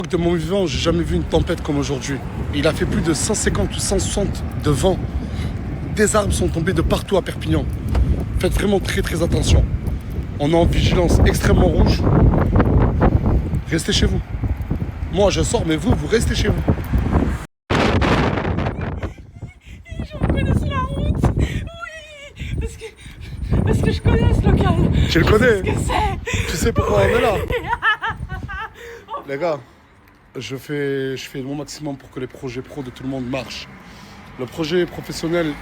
De mon vivant, j'ai jamais vu une tempête comme aujourd'hui. Il a fait plus de 150 ou 160 de vent. Des arbres sont tombés de partout à Perpignan. Faites vraiment très très attention. On est en vigilance extrêmement rouge. Restez chez vous. Moi je sors, mais vous restez chez vous. Je reconnais sur la route. Oui, parce que je connais ce local. Tu le connais? Je sais ce que c'est. Tu sais pourquoi on est là? Les gars, je fais mon maximum pour que les projets pro de tout le monde marchent. Le projet professionnel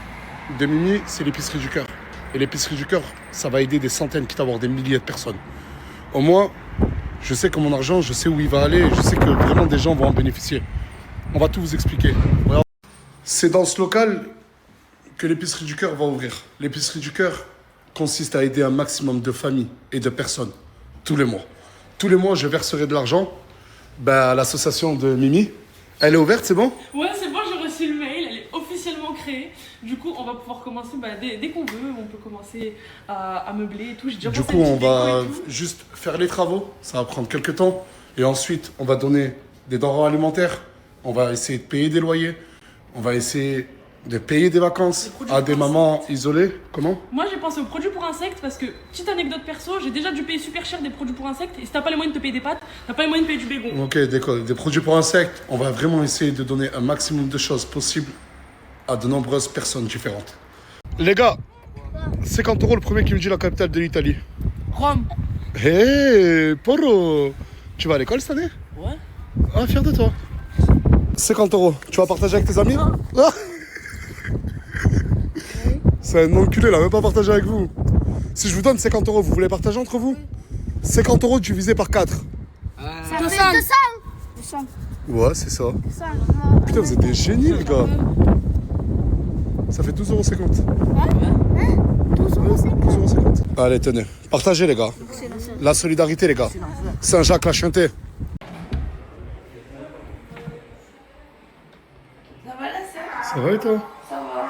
de Mimi, c'est l'épicerie du cœur. Et l'épicerie du cœur, ça va aider des centaines, quitte à avoir des milliers de personnes. Au moins, je sais que mon argent, je sais où il va aller, je sais que vraiment des gens vont en bénéficier. On va tout vous expliquer. Voilà. C'est dans ce local que l'épicerie du cœur va ouvrir. L'épicerie du cœur consiste à aider un maximum de familles et de personnes tous les mois. Tous les mois, je verserai de l'argent à l'association de Mimi. Elle est ouverte, c'est bon? Ouais, c'est bon, j'ai reçu le mail, elle est officiellement créée. Du coup, on va pouvoir commencer dès qu'on veut. On peut commencer à meubler et tout. J'ai déjà Du pensé coup, à une on petite déco va et tout. juste faire les travaux. Ça va prendre quelques temps. Et ensuite, on va donner des denrées alimentaires. On va essayer de payer des loyers. On va essayer de payer des vacances produits à des pour mamans isolées. Comment? Moi, j'ai pensé aux produits pour insectes parce que, petite anecdote perso, j'ai déjà dû payer super cher des produits pour insectes. Et si t'as pas les moyens de te payer des pâtes, t'as pas les moyens de payer du bégon. Ok, des produits pour insectes. On va vraiment essayer de donner un maximum de choses possibles à de nombreuses personnes différentes. Les gars, 50 € le premier qui me dit la capitale de l'Italie. Rome. Hé, Poro, tu vas à l'école cette année? Ouais. Ah, fier de toi. 50 €. Tu vas partager avec tes amis? Ah. C'est un enculé, là, même pas partager avec vous. Si je vous donne 50 €, vous voulez partager entre vous? 50 € divisé par 4. Ça fait 200. Ouais, c'est ça. Putain, vous êtes des génies, les gars. Ça fait 12,50 €. Hein 12,50 €. Allez, tenez. Partagez, les gars. La solidarité, les gars. Saint-Jacques, la chanté. Ça va la sœur? Ça va et toi? Ça va.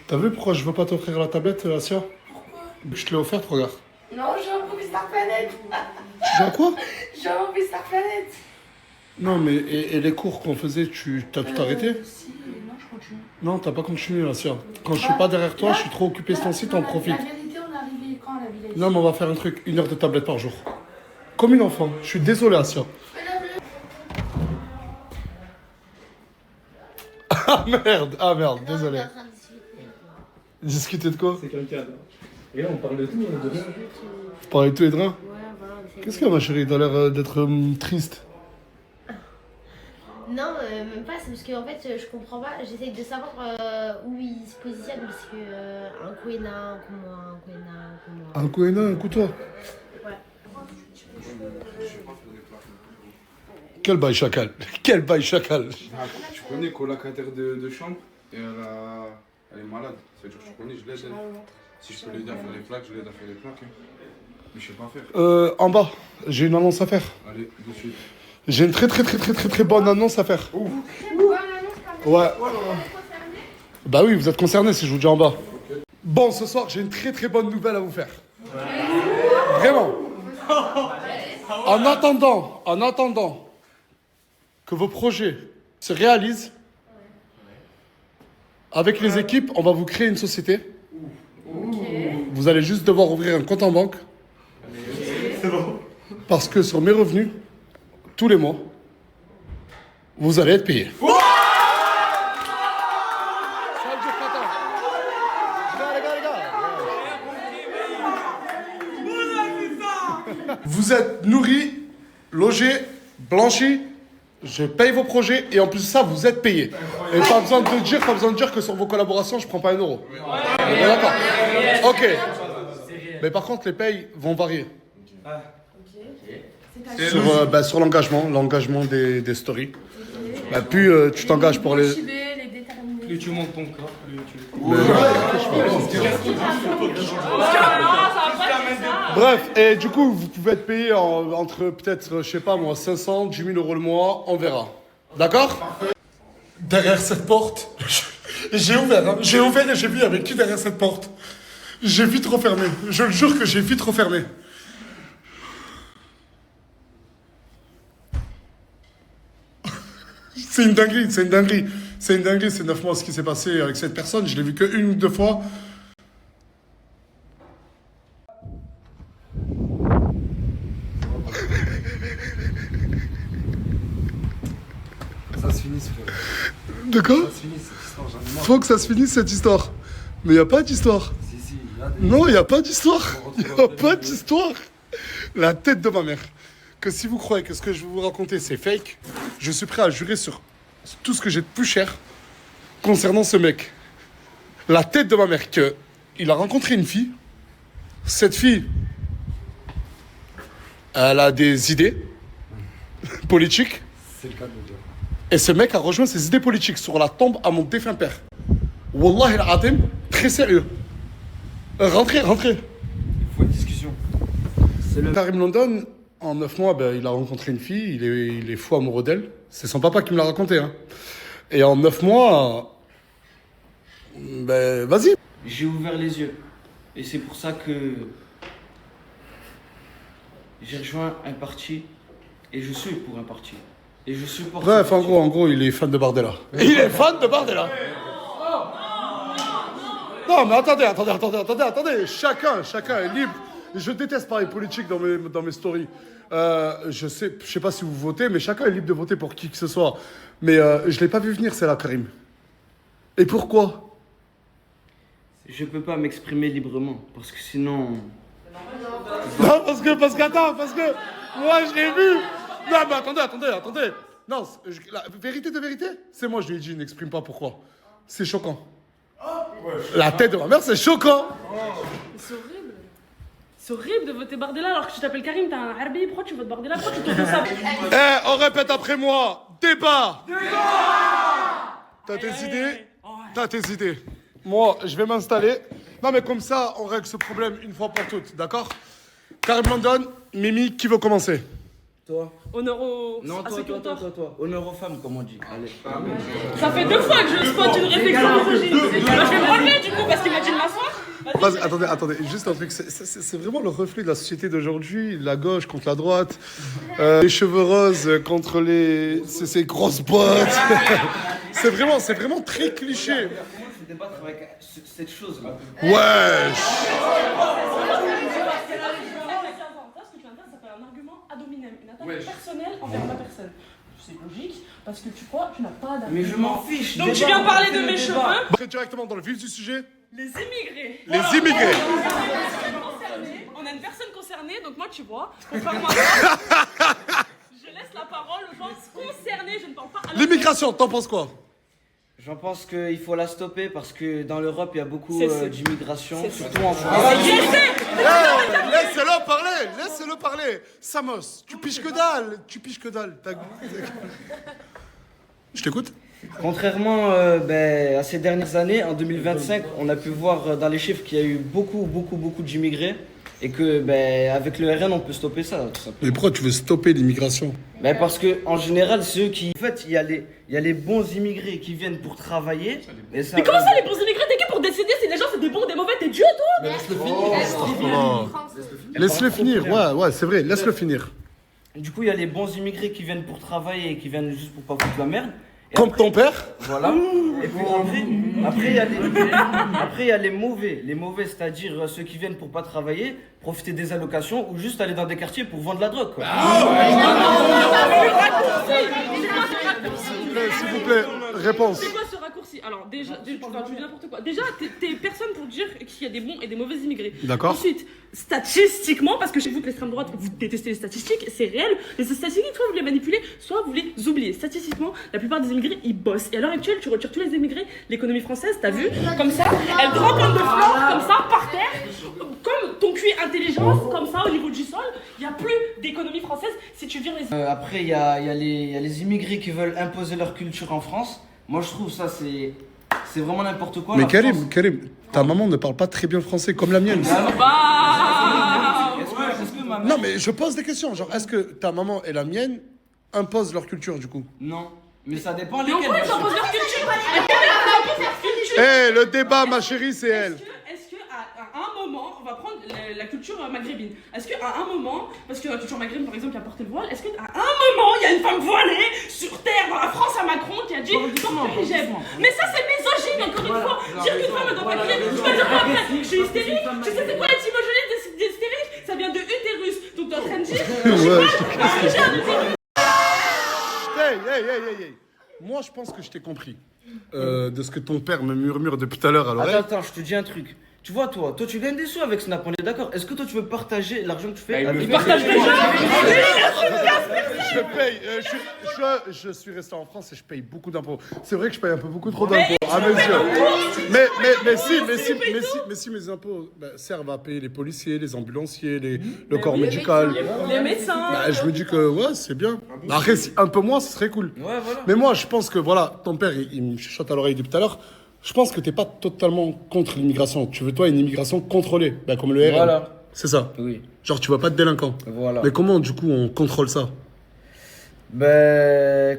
T'as vu pourquoi je veux pas t'offrir la tablette, Asia? Pourquoi? Je te l'ai offerte, regarde. Non, j'ai envie Star Planet. Tu joues à quoi? J'ai envie Star Planet. Non, mais et les cours qu'on faisait, t'as tout arrêté? Si, non, je continue. Non, t'as pas continué, Asia. Quand je suis pas derrière toi, je suis trop occupé sur ton site, on profite. La vérité, on est arrivé quand à la villa? Non, mais on va faire un truc, 1 heure de tablette par jour. Comme une enfant. Je suis désolé, Asia. Ah merde, désolé. Discuter de quoi? C'est quelqu'un. Et là, on parle de tout, de rien. Vous parlez de tout et de rien? Qu'est-ce qu'il y a, ma chérie? T'as l'air d'être triste. Non, même pas, c'est parce que en fait, je comprends pas. J'essaye de savoir où il se positionne parce que un Koena, comment un Koena, comment. Un coup et un coup toi. Ouais. Quel bail chacal. Quel bail chacal. Tu connais colocataire de chambre et elle est malade. Ça veut dire que tu connais, je l'aide. Si je peux l'aider à faire les plaques, je l'aide à faire les plaques. Mais je sais pas faire. En bas, j'ai une annonce à faire. Allez, de suite. J'ai une très bonne annonce à faire. Ouais. Bah oui, vous êtes concernés si je vous dis en bas. Bon, ce soir, j'ai une très bonne nouvelle à vous faire. Vraiment. En attendant que vos projets se réalisent, avec les équipes, on va vous créer une société. Vous allez juste devoir ouvrir un compte en banque. Parce que sur mes revenus, tous les mois, vous allez être payé. Vous êtes nourris, logés, blanchis, je paye vos projets et en plus de ça, vous êtes payés. Et pas besoin de dire que sur vos collaborations, je prends pas 1 €. On est d'accord. Ok. Mais par contre, les payes vont varier. Sur l'engagement des stories. Plus tu t'engages pour les... Plus tu montes ton corps, plus tu... Bref, et du coup, vous pouvez être payé entre peut-être, je sais pas moi, 500, 10 000 € le mois, on verra. D'accord? Derrière cette porte, j'ai ouvert et j'ai vu avec qui derrière cette porte. J'ai vite refermé. Je le jure que j'ai vite refermé. C'est une dinguerie, c'est une dinguerie. C'est une dinguerie, c'est 9 mois ce qui s'est passé avec cette personne. Je l'ai vu que 1 ou 2 fois. Ça se finisse, frère. De quoi? Ça se finisse, cette histoire, j'en ai marre. Faut que ça se finisse cette histoire. Mais il n'y a pas d'histoire. Si, si, il y a des... Non, il n'y a pas d'histoire. Il n'y a pas d'histoire. La tête de ma mère. Que si vous croyez que ce que je vais vous raconter c'est fake, je suis prêt à jurer sur tout ce que j'ai de plus cher concernant ce mec. La tête de ma mère, que il a rencontré une fille. Cette fille, elle a des idées politiques. C'est le cas de le dire. Et ce mec a rejoint ses idées politiques sur la tombe à mon défunt père. Wallahi al-Adim, très sérieux. Rentrez, rentrez. Il faut une discussion. C'est le... Karim London, en 9 mois, ben, il a rencontré une fille, il est fou amoureux d'elle. C'est son papa qui me l'a raconté. Hein. Et en 9 mois, ben, vas-y. J'ai ouvert les yeux. Et c'est pour ça que j'ai rejoint un parti. Et je suis pour un parti. Et je supporte. Bref, en gros, il est fan de Bardella. Il est fan de Bardella. Non, mais attendez. Chacun est libre. Je déteste parler politique dans mes stories. Je sais pas si vous votez, mais chacun est libre de voter pour qui que ce soit. Mais je l'ai pas vu venir, celle-là, Karim. Et pourquoi? Je peux pas m'exprimer librement. Parce que sinon. Non, parce que moi je l'ai vu. Non, mais attendez. Non, la vérité de vérité, c'est moi, je lui ai dit, n'exprime pas pourquoi. C'est choquant. La tête de ma mère, c'est choquant. C'est horrible. C'est horrible de voter Bardella alors que tu t'appelles Karim, t'as un Harbi, pourquoi tu votes Bardella? Pourquoi tu te fais ça? Eh, on répète après moi. Débat. T'as tes idées. Moi, je vais m'installer. Non, mais comme ça, on règle ce problème une fois pour toutes, d'accord? Karim London, Mimi, qui veut commencer? Toi. Honneur aux... Non, à toi. ceux qui ont tort. Honneur aux femmes, comme on dit. Allez. Ça fait 2 fois que je spot une réflexion misogyne. Bah, je vais me relever du coup parce qu'il m'a dit de m'asseoir. Vas-y, attendez, juste un truc, c'est vraiment le reflet de la société d'aujourd'hui, la gauche contre la droite, les cheveux roses contre ces grosses bottes. c'est vraiment très cliché. Je ne débattre avec cette chose-là. Wesh. Ce que tu viens de dire, ça fait un argument ad hominem, une attaque personnelle envers ma personne. C'est logique, parce que tu crois, tu n'as pas d'argument. Mais je m'en fiche. Donc tu viens parler de mes cheveux. On va directement dans le vif du sujet. Les immigrés. Les immigrés. On a une personne concernée, donc moi tu vois, contrairement à toi, je laisse la parole aux gens concernés, je ne parle pas à la... L'immigration, t'en penses quoi? J'en pense qu'il faut la stopper parce que dans l'Europe, il y a beaucoup C'est- d'immigration, c'est- surtout en France. Laissez-le parler. Samos, tu piches que dalle. Je t'écoute. Contrairement à ces dernières années, en 2025, on a pu voir dans les chiffres qu'il y a eu beaucoup d'immigrés et que avec le RN, on peut stopper ça, tout simplement. Mais pourquoi tu veux stopper l'immigration? Parce que en général, ceux qui... En fait, il y a les bons immigrés qui viennent pour travailler. Et ça... Mais comment ça les bons immigrés? T'es qui pour décider si les gens c'est des bons ou des mauvais? T'es Dieu toi? Laisse-le finir, ouais, c'est vrai, laisse-le finir. Du coup, il y a les bons immigrés qui viennent pour travailler et qui viennent juste pour pas foutre la merde. Et Comme après- ton père. Voilà. Et puis après, il y a les mauvais. Les mauvais, c'est-à-dire ceux qui viennent pour pas travailler, profiter des allocations ou juste aller dans des quartiers pour vendre la drogue, quoi. S'il vous plaît, réponse. C'est quoi ce raccourci? Alors déjà, tu dis n'importe quoi. Déjà, t'es personne pour dire qu'il y a des bons et des mauvais immigrés. D'accord. Ensuite, statistiquement, parce que chez vous, l'extrême droite, vous détestez les statistiques, c'est réel. Mais ces statistiques, soit vous les manipulez, soit vous les oubliez. Statistiquement, la plupart des immigrés, ils bossent. Et à l'heure actuelle, tu retires tous les immigrés, l'économie française, t'as vu, comme ça, elle prend comme de fleurs, comme ça, par terre, comme ton cul intelligence, comme ça, au niveau du sol. Il n'y a plus d'économie française si tu vires les... Après, il y a les immigrés qui veulent imposer leur culture en France. Moi, je trouve ça, c'est vraiment n'importe quoi. Mais La Karim, France- ta maman ne parle pas très bien français comme la mienne. Bah... Est-ce que ma mère... Non, mais je pose des questions. Genre, est-ce que ta maman et la mienne imposent leur culture du coup? Non. Mais ça dépend Mais en lesquels. quoi ils bien sûr. imposent leur culture? Eh, le débat, ma chérie, c'est elle. Est-ce que à un moment, on va prendre la culture maghrébine. Est-ce qu'à un moment, parce que la culture maghrébine par exemple, il y a porté le voile, est-ce qu'à un moment, il y a une femme voilée sur terre dans la France à dit porte le hijab. Mais ça, c'est misogyne, encore une fois. Dire qu'une femme ne doit pas crier. Tu vas dire quoi après? Je suis hystérique. Tu sais, c'est quoi l'étymologie d'hystérique? Ça vient de utérus. Donc, t'es en train de dire. J'ai un utérus. Hey. Moi, je pense que je t'ai compris. De ce que ton père me murmure depuis tout à l'heure à l'oreille. Attends, je te dis un truc. Tu vois, toi tu gagnes des sous avec Snap, on est d'accord. Est-ce que toi tu veux partager l'argent que tu fais avec... Il partage déjà. Je paye. Je suis resté en France et je paye beaucoup d'impôts. C'est vrai que je paye un peu beaucoup trop d'impôts à mes yeux. Mais si mes impôts servent à payer les policiers, les ambulanciers, le corps médical. Les médecins. Je me dis que ouais, c'est bien. Après, si un peu moins, ce serait cool. Ouais, voilà. Mais moi, je pense que voilà, ton père, il me chuchote à l'oreille depuis tout à l'heure. Je pense que t'es pas totalement contre l'immigration. Tu veux, toi, une immigration contrôlée, comme le RN. Voilà. C'est ça. Oui. Genre, tu vois pas de délinquants. Voilà. Mais comment, du coup, on contrôle ça?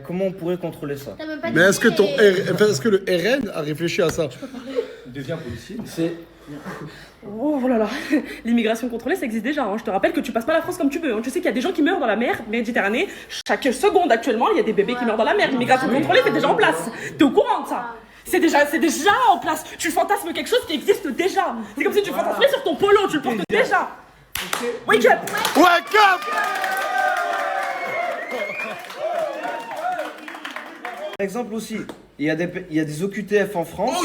Comment on pourrait contrôler ça? T'as même pas Mais dit, est-ce que le RN a réfléchi à ça? Deviens policier. C'est... Oh là là, l'immigration contrôlée, ça existe déjà. Hein. Je te rappelle que tu passes pas la France comme tu veux. Hein. Tu sais qu'il y a des gens qui meurent dans la mer Méditerranée. Chaque seconde actuellement, il y a des bébés qui meurent dans la mer. L'immigration contrôlée, c'est déjà en place. T'es au courant de ça? C'est déjà en place. Tu fantasmes quelque chose qui existe déjà. C'est comme si tu fantasmais sur ton polo, tu le portes déjà. Wake up! Wake up! Par exemple aussi, il y a des OQTF en France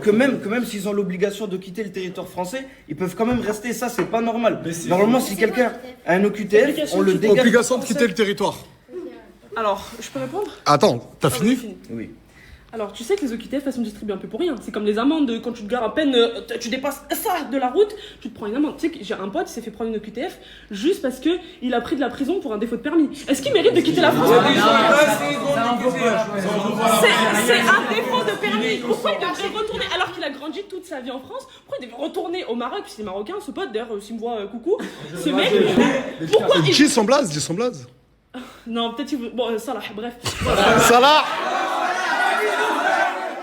que même s'ils ont l'obligation de quitter le territoire français, ils peuvent quand même rester. Ça, c'est pas normal. Normalement, si quelqu'un a un OQTF, on le dégage. Obligation de quitter le territoire. Alors, je peux répondre? Attends, t'as fini? Oui. Alors, tu sais que les OQTF, elles sont distribuées un peu pour rien. C'est comme les amendes, quand tu te gares à peine, tu dépasses ça de la route, tu te prends une amende. Tu sais que j'ai un pote, il s'est fait prendre une OQTF juste parce qu'il a pris de la prison pour un défaut de permis. Est-ce qu'il mérite de quitter la France? C'est un défaut de permis. Pourquoi il devrait retourner, alors qu'il a grandi toute sa vie en France, pourquoi il devrait retourner au Maroc? S'il est marocain, ce pote, d'ailleurs, s'il me voit, coucou, ce mec, pourquoi il... Dis son blaze. Non, peut-être il veut... Bon, Salah, bref. Salah!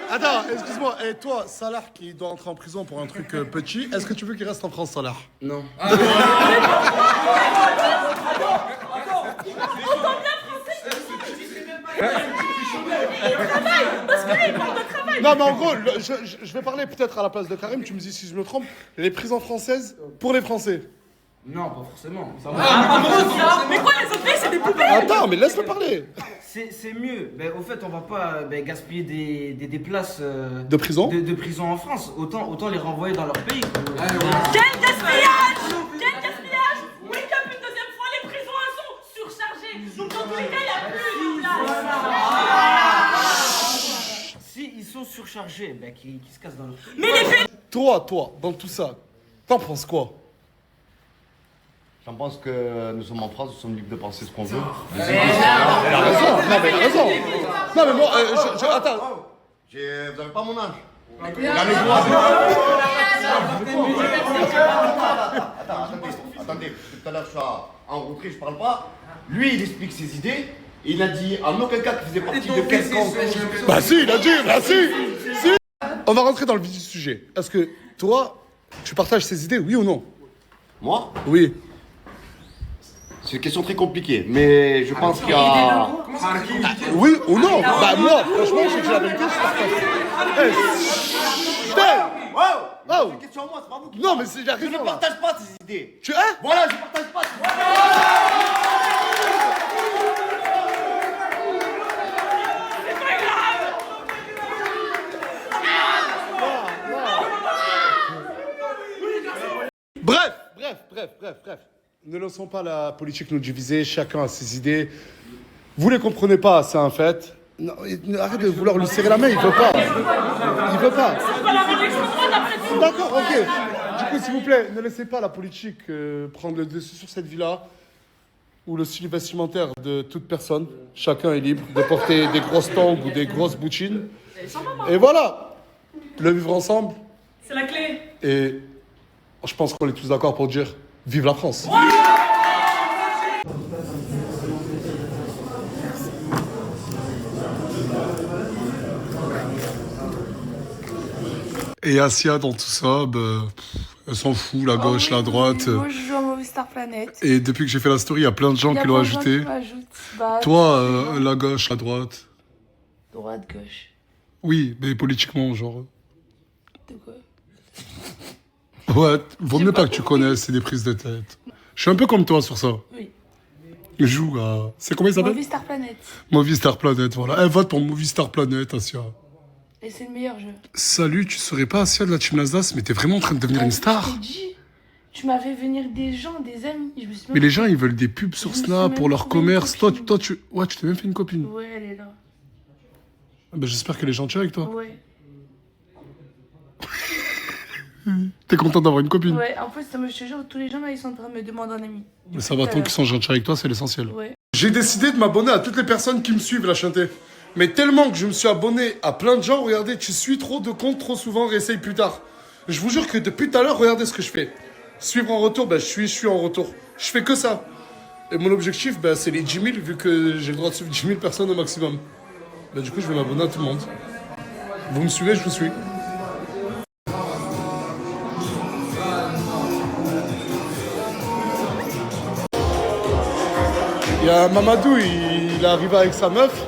Attends, excuse-moi, et toi, Salah qui doit entrer en prison pour un truc petit, est-ce que tu veux qu'il reste en France, Salah? Non. Non, mais en gros, je vais parler peut-être à la place de Karim, tu me dis si je me trompe, les prisons françaises pour les Français. Non, pas forcément. Mais quoi, les autres pays, c'est des poubelles? Attends, mais laisse-le parler. C'est mieux. Au fait, on va pas gaspiller des places De prison? de prison en France. Autant les renvoyer dans leur pays. Quel gaspillage! Quel gaspillage! Wake up une deuxième fois, les prisons elles sont surchargées. Donc dans tous les cas, il n'y a plus de place. Si ils sont surchargés, qu'ils se cassent dans leur pays. Mais les pays... Toi, dans tout ça, t'en penses quoi? J'en pense que nous sommes en France, nous sommes libres de penser ce qu'on veut. Il a raison. Non, mais il a raison. Non, mais moi, attends. Vous avez pas mon âge. Attendez, tout à l'heure je suis en retrait, je parle pas. Lui, il explique ses idées. Il n'a dit en aucun cas qu'il faisait partie de quelconque. Bah si, il a dit, si. On va rentrer dans le vif du sujet. Est-ce que toi, tu partages ces idées, oui ou non? Moi, Oui. c'est une question très compliquée, mais je pense qu'il y a... Oui ou non? Bah moi, franchement, je dis la vérité, je partage. C'est une question à moi, c'est pas vous qui... Non, mais il a Je raison ne là. partage pas ces idées. Tu Voilà, je ne partage pas. Bref. Ne laissons pas la politique nous diviser, chacun a ses idées. Vous les comprenez pas, c'est un fait. Non, arrête de vouloir lui serrer la main, il veut pas. D'accord, ok. Du coup, s'il vous plaît, ne laissez pas la politique prendre le dessus sur cette vie-là, où le style vestimentaire de toute personne, chacun est libre de porter des grosses tongs ou des grosses boutines. Et voilà, le vivre ensemble. C'est la clé. Et je pense qu'on est tous d'accord pour dire vive la France. Et Asia, dans tout ça, elle s'en fout, la gauche, la droite. Moi, je joue à Movie Star Planet. Et depuis que j'ai fait la story, il y a plein de gens qui l'ont ajouté. Toi, Toi, la gauche, la droite. Droite, gauche. Oui, mais politiquement, genre. De quoi? Ouais, vaut mieux pas que tu connaisses, c'est des prises de tête. Je suis un peu comme toi sur ça. Oui. Je joue à. C'est comment il s'appelle? Movie Star Planet. Movie Star Planet, voilà. Elle vote pour Movie Star Planet, Asia. Et c'est le meilleur jeu. Salut, tu serais pas Asia de la Team Nasdaq, mais t'es vraiment en train de devenir une star. Je t'ai dit, tu m'as fait venir des gens, des amis. Je me suis Mais les gens, ils veulent des pubs sur Je me suis Snap même pour leur trouvé une commerce. Toi, copine. Ouais, tu t'es même fait une copine. Ouais, elle est là. Ah ben, j'espère qu'elle est gentille avec toi. Ouais. T'es content d'avoir une copine. Ouais, en plus, je te jure, tous les gens là, ils sont en train de me demander un ami. Mais ça va, tant qu'ils sont gentils avec toi, c'est l'essentiel. Ouais. J'ai décidé de m'abonner à toutes les personnes qui me suivent, la chanter. Mais tellement que je me suis abonné à plein de gens, regardez, tu suis trop de comptes trop souvent, réessaye plus tard. Je vous jure que depuis tout à l'heure, regardez ce que je fais. Suivre en retour, ben je suis en retour. Je fais que ça. Et mon objectif, ben, c'est les 10 000, vu que j'ai le droit de suivre 10 000 personnes au maximum. Ben, du coup, je vais m'abonner à tout le monde. Vous me suivez, je vous suis. Il y a Mamadou, il est arrivé avec sa meuf.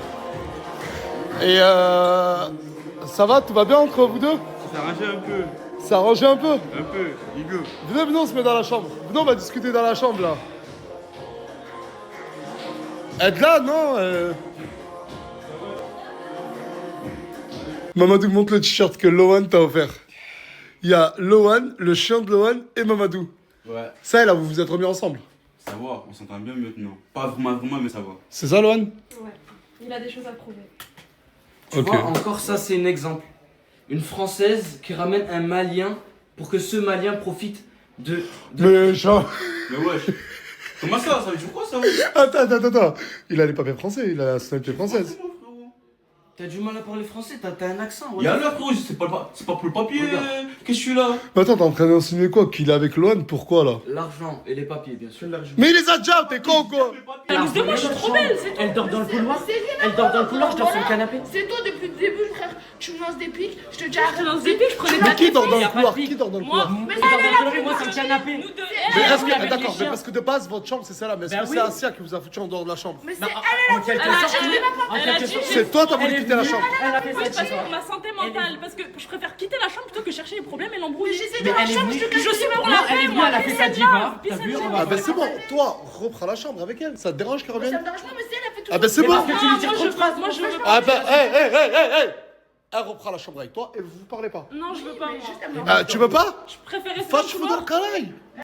Et ça va, tout va bien entre vous deux? Ça arrangé un peu, C'est arrangé un peu? un peu, Hugo. Venez, on se met dans la chambre. Venez, on va discuter dans la chambre, là. Êtes là, non Mamadou, montre le t-shirt que Lohan t'a offert. Il y a Lohan, le chien de Lohan et Mamadou. Ouais, Ça, là, vous vous êtes remis ensemble. ça va, on s'entend bien maintenant. Pas vraiment, mais ça va. C'est ça, Lohan? Ouais. Il a des choses à prouver. Tu Ok. vois, encore ça, c'est un exemple. Une Française qui ramène un Malien pour que ce Malien profite de... Mais genre... Mais wesh, comment ça veut dire quoi ça? Attends. Il a les papiers français, il a la nationalité française. T'as du mal à parler français, t'as un accent. ouais. Y'a alors, frérot, c'est pas pour le papier Regarde. que je suis là. Mais attends, t'es en train d'insinuer quoi? Qu'il est avec Lohan? Pourquoi, là? L'argent et les papiers, bien sûr. Mais il les a déjà, t'es con, quoi? Amuse de moi, je suis trop belle, c'est tout. Elle dort dans le couloir. Elle dort dans le couloir, je dors sur le canapé. C'est toi depuis le début, frère. Tu me lances des pics, je te dis Je te arrête. lance des pics, je prenais Mais ta qui dort dans y le a pas couloir? de pics. Qui dort dans le Moi, couloir? mais Elle dort dans le couloir et moi sur le canapé. nous deux. Mais elle, est-ce que, avec les d'accord, mais chiens. parce que de base, votre chambre, c'est celle-là. Mais est-ce Bah que oui. c'est Asia qui vous a foutu en dehors de la chambre? Mais c'est En quelque Elle a- sorte, elle a- en elle a quelque dit- sorte. C'est toi, t'as voulu Elle est quitter la venue, chambre. Elle a fait Oui, ça, parce tu vois. que ma santé mentale, parce que je préfère quitter la chambre plutôt que chercher les problèmes et l'embrouille. j'essaie de Mais la elle est chambre, venue. je te Je suis pour Non, la elle est paix, venue, moi, elle a fait peace sa and diva. love, T'as peace vu, and on love. va Ah ben c'est bon, toi, reprends la chambre avec elle. Ça te dérange qu'elle Ça revienne? me dérange pas, mais c'est elle a fait tout. Ah ben c'est bon. parce que tu lui Non, tires moi, trop de phrases. moi, je veux Ah pas. ben, hey. Elle reprend la chambre avec toi et vous parlez pas. Non, je veux pas. moi. Ah, tu veux pas? Je préfère rester Fais dans le cheveux dans couloir. le canaille.